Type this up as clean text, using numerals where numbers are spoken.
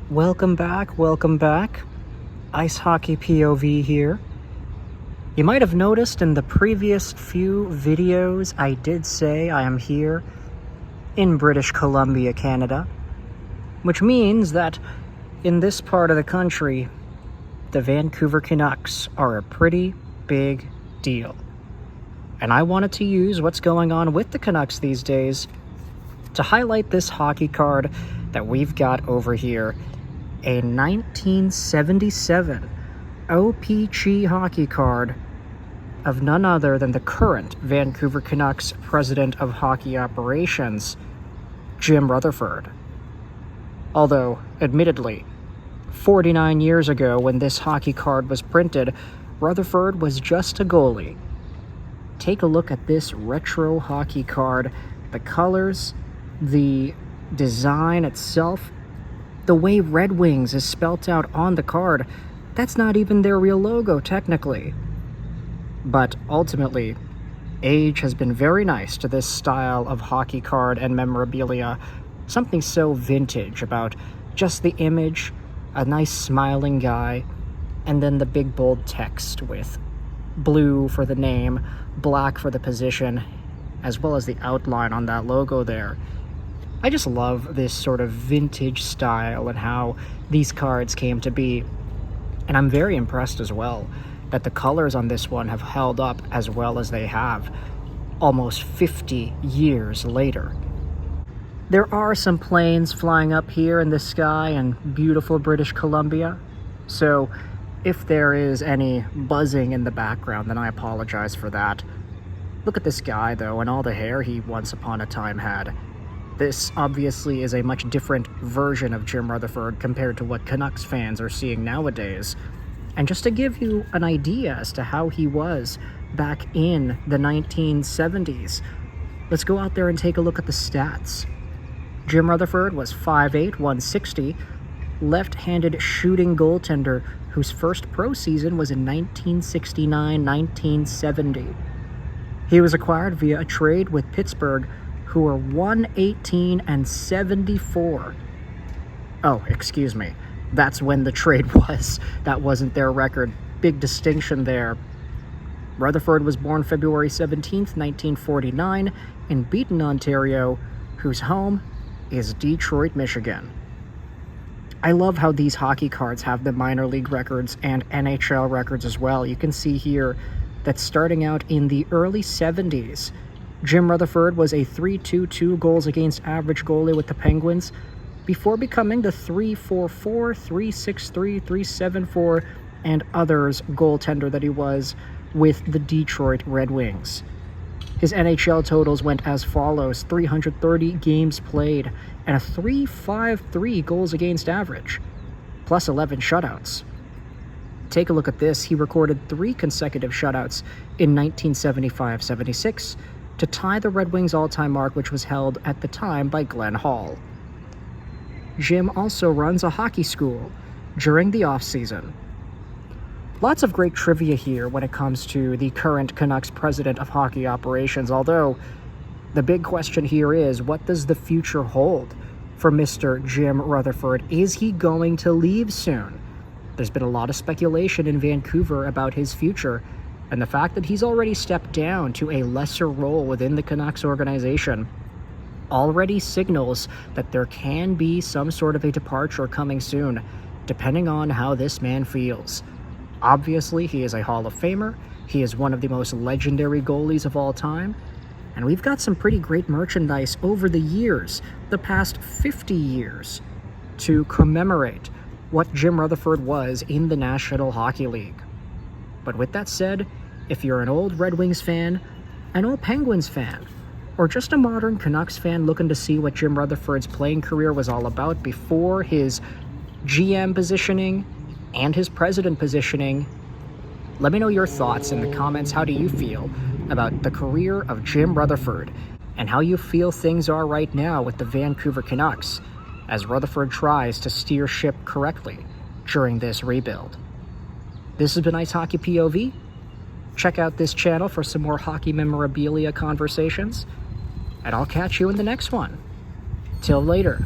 Welcome back. Ice Hockey POV here. You might have noticed in the previous few videos I did say I am here in British Columbia, Canada, which means that in this part of the country, the Vancouver Canucks are a pretty big deal. And I wanted to use what's going on with the Canucks these days to highlight this hockey card that we've got over here. A 1977 O-Pee-Chee hockey card of none other than the current Vancouver Canucks president of hockey operations, Jim Rutherford. Although, admittedly, 49 years ago when this hockey card was printed, Rutherford was just a goalie. Take a look at this retro hockey card. The colors, the design itself, the way Red Wings is spelt out on the card, that's not even their real logo technically. But ultimately, age has been very nice to this style of hockey card and memorabilia. Something so vintage about just the image, a nice smiling guy, and then the big bold text with blue for the name, black for the position, as well as the outline on that logo there. I just love this sort of vintage style and how these cards came to be. And I'm very impressed as well that the colors on this one have held up as well as they have almost 50 years later. There are some planes flying up here in the sky in beautiful British Columbia, so if there is any buzzing in the background, then I apologize for that. Look at this guy though, and all the hair he once upon a time had. This obviously is a much different version of Jim Rutherford compared to what Canucks fans are seeing nowadays. And just to give you an idea as to how he was back in the 1970s, let's go out there and take a look at the stats. Jim Rutherford was 5'8", 160, left-handed shooting goaltender whose first pro season was in 1969-1970. He was acquired via a trade with Pittsburgh, who were 118-74. Oh, excuse me. That's when the trade was. That wasn't their record. Big distinction there. Rutherford was born February 17th, 1949, in Beaton, Ontario, whose home is Detroit, Michigan. I love how these hockey cards have the minor league records and NHL records as well. You can see here that starting out in the early 70s, Jim Rutherford was a .322 goals against average goalie with the Penguins before becoming the .344, .363, .374, and others goaltender that he was with the Detroit Red Wings. His NHL totals went as follows: 330 games played and a .353 goals against average, plus 11 shutouts. Take a look at this. He recorded 3 consecutive shutouts in 1975-76 to tie the Red Wings all-time mark, which was held at the time by Glenn Hall. Jim also runs a hockey school during the off-season. Lots of great trivia here when it comes to the current Canucks president of hockey operations, although the big question here is, what does the future hold for Mr. Jim Rutherford? Is he going to leave soon? There's been a lot of speculation in Vancouver about his future, and the fact that he's already stepped down to a lesser role within the Canucks organization already signals that there can be some sort of a departure coming soon, depending on how this man feels. Obviously, he is a Hall of Famer. He is one of the most legendary goalies of all time, and we've got some pretty great merchandise over the years, the past 50 years, to commemorate what Jim Rutherford was in the National Hockey League. But with that said, if you're an old Red Wings fan, an old Penguins fan, or just a modern Canucks fan looking to see what Jim Rutherford's playing career was all about before his GM positioning and his president positioning, let me know your thoughts in the comments. How do you feel about the career of Jim Rutherford and how you feel things are right now with the Vancouver Canucks as Rutherford tries to steer ship correctly during this rebuild? This has been Ice Hockey POV. Check out this channel for some more hockey memorabilia conversations, and I'll catch you in the next one. Till later.